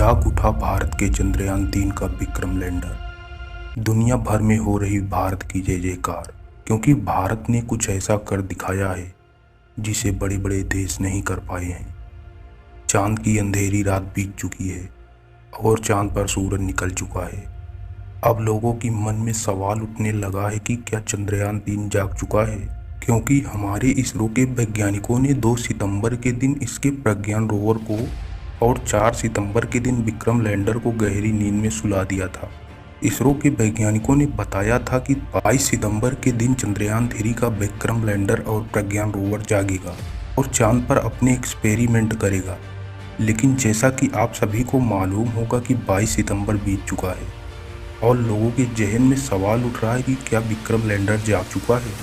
जाग उठा भारत के चंद्रयान-3 का विक्रम लैंडर। दुनिया भर में हो रही भारत की जय जयकार, क्योंकि भारत ने कुछ ऐसा कर दिखाया है जिसे बड़े बड़े देश नहीं कर पाए हैं। चांद की अंधेरी रात बीत चुकी है और चांद पर सूरज निकल चुका है। अब लोगों की मन में सवाल उठने लगा है कि क्या चंद्रयान-3 जाग चुका है, क्योंकि हमारे इसरो के वैज्ञानिकों ने 2 सितंबर के दिन इसके प्रज्ञान रोवर को और 4 सितंबर के दिन विक्रम लैंडर को गहरी नींद में सुला दिया था। इसरो के वैज्ञानिकों ने बताया था कि 22 सितंबर के दिन चंद्रयान-3 का विक्रम लैंडर और प्रज्ञान रोवर जागेगा और चांद पर अपने एक्सपेरिमेंट करेगा। लेकिन जैसा कि आप सभी को मालूम होगा कि 22 सितंबर बीत चुका है और लोगों के जहन में सवाल उठ रहा है कि क्या विक्रम लैंडर जाग चुका है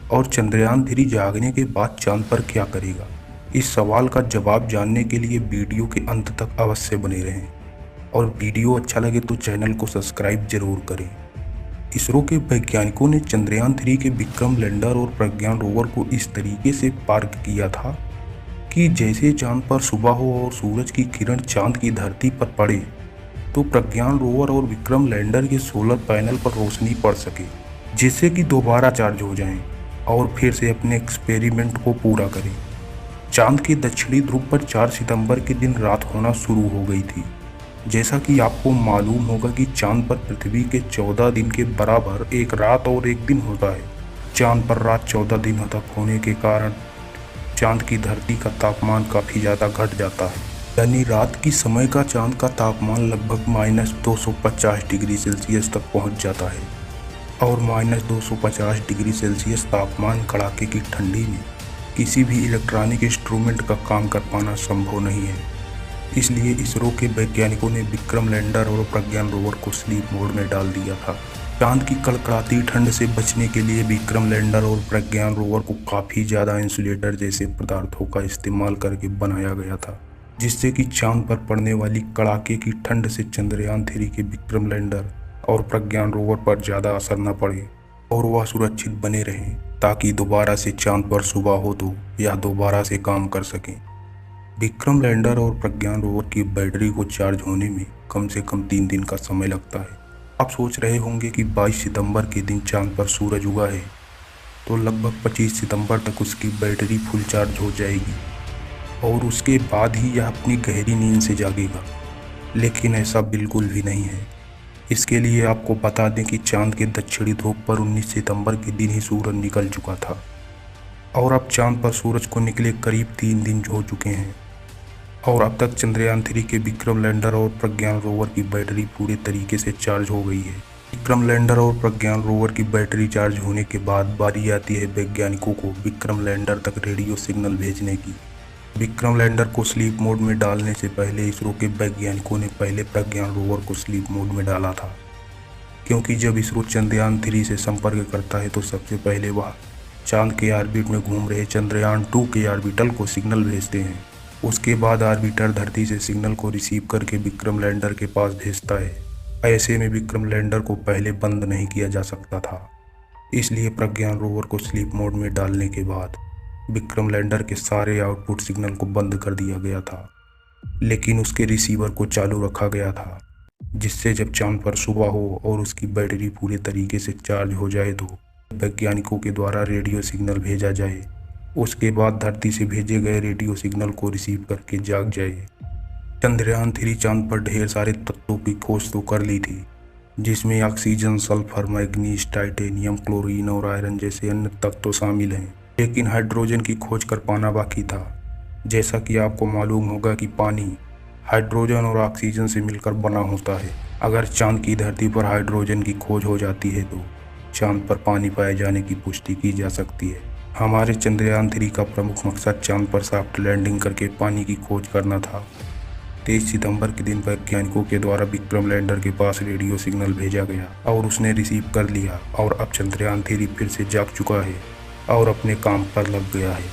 और चंद्रयान-3 जागने के बाद चांद पर क्या करेगा। इस सवाल का जवाब जानने के लिए वीडियो के अंत तक अवश्य बने रहें और वीडियो अच्छा लगे तो चैनल को सब्सक्राइब जरूर करें। इसरो के वैज्ञानिकों ने चंद्रयान-3 के विक्रम लैंडर और प्रज्ञान रोवर को इस तरीके से पार्क किया था कि जैसे चांद पर सुबह हो और सूरज की किरण चांद की धरती पर पड़े तो प्रज्ञान रोवर और विक्रम लैंडर के सोलर पैनल पर रोशनी पड़ सके, जिससे कि दोबारा चार्ज हो जाएं और फिर से अपने एक्सपेरिमेंट को पूरा करें। चांद के दक्षिणी ध्रुव पर 4 सितंबर के दिन रात होना शुरू हो गई थी। जैसा कि आपको मालूम होगा कि चांद पर पृथ्वी के 14 दिन के बराबर एक रात और एक दिन होता है। चांद पर रात 14 दिनों तक होने के कारण चांद की धरती का तापमान काफ़ी ज़्यादा घट जाता है, यानी रात की समय का चांद का तापमान लगभग -250 डिग्री सेल्सियस तक पहुंच जाता है और -250 डिग्री सेल्सियस तापमान कड़ाके की ठंडी में किसी भी इलेक्ट्रॉनिक इंस्ट्रूमेंट का काम कर पाना संभव नहीं है। इसलिए इसरो के वैज्ञानिकों ने विक्रम लैंडर और प्रज्ञान रोवर को स्लीप मोड में डाल दिया था। चांद की कड़कड़ाती ठंड से बचने के लिए विक्रम लैंडर और प्रज्ञान रोवर को काफ़ी ज़्यादा इंसुलेटर जैसे पदार्थों का इस्तेमाल करके बनाया गया था, जिससे कि चांद पर पड़ने वाली कड़ाके की ठंड से चंद्रयान-3 के विक्रम लैंडर और प्रज्ञान रोवर पर ज़्यादा असर न पड़े और वह सुरक्षित बने रहें, ताकि दोबारा से चांद पर सुबह हो तो यह दोबारा से काम कर सकें। विक्रम लैंडर और प्रज्ञान रोवर की बैटरी को चार्ज होने में कम से कम 3 दिन का समय लगता है। आप सोच रहे होंगे कि 22 सितंबर के दिन चांद पर सूरज उगा है तो लगभग 25 सितंबर तक उसकी बैटरी फुल चार्ज हो जाएगी और उसके बाद ही यह अपनी गहरी नींद से जागेगा। लेकिन ऐसा बिल्कुल भी नहीं है। इसके लिए आपको बता दें कि चांद के दक्षिणी ध्रुव पर 19 सितंबर के दिन ही सूरज निकल चुका था और अब चांद पर सूरज को निकले करीब 3 दिन हो चुके हैं और अब तक चंद्रयान-3 के विक्रम लैंडर और प्रज्ञान रोवर की बैटरी पूरे तरीके से चार्ज हो गई है। विक्रम लैंडर और प्रज्ञान रोवर की बैटरी चार्ज होने के बाद बारी आती है वैज्ञानिकों को विक्रम लैंडर तक रेडियो सिग्नल भेजने की। विक्रम लैंडर को स्लीप मोड में डालने से पहले इसरो के वैज्ञानिकों ने पहले प्रज्ञान रोवर को स्लीप मोड में डाला था, क्योंकि जब इसरो चंद्रयान-3 से संपर्क करता है तो सबसे पहले वह चांद के ऑर्बिट में घूम रहे चंद्रयान-2 के ऑर्बिटल को सिग्नल भेजते हैं। उसके बाद ऑर्बिटर धरती से सिग्नल को रिसीव करके विक्रम लैंडर के पास भेजता है। ऐसे में विक्रम लैंडर को पहले बंद नहीं किया जा सकता था, इसलिए प्रज्ञान रोवर को स्लीप मोड में डालने के बाद विक्रम लैंडर के सारे आउटपुट सिग्नल को बंद कर दिया गया था, लेकिन उसके रिसीवर को चालू रखा गया था, जिससे जब चांद पर सुबह हो और उसकी बैटरी पूरे तरीके से चार्ज हो जाए तो वैज्ञानिकों के द्वारा रेडियो सिग्नल भेजा जाए। उसके बाद धरती से भेजे गए रेडियो सिग्नल को रिसीव करके जाग जाए। चंद्रयान-3 चांद पर ढेर सारे तत्वों की खोज तो कर ली थी, जिसमें oxygen, sulphur, manganese, titanium, chlorine और आयरन जैसे अन्य तत्व शामिल हैं, लेकिन हाइड्रोजन की खोज कर पाना बाकी था। जैसा कि आपको मालूम होगा कि पानी हाइड्रोजन और ऑक्सीजन से मिलकर बना होता है। अगर चांद की धरती पर हाइड्रोजन की खोज हो जाती है तो चांद पर पानी पाए जाने की पुष्टि की जा सकती है। हमारे चंद्रयान-3 का प्रमुख मकसद चांद पर सॉफ्ट लैंडिंग करके पानी की खोज करना था। 23 सितंबर के दिन वैज्ञानिकों के द्वारा विक्रम लैंडर के पास रेडियो सिग्नल भेजा गया और उसने रिसीव कर लिया और अब चंद्रयान-3 फिर से जाग चुका है और अपने काम पर लग गया है।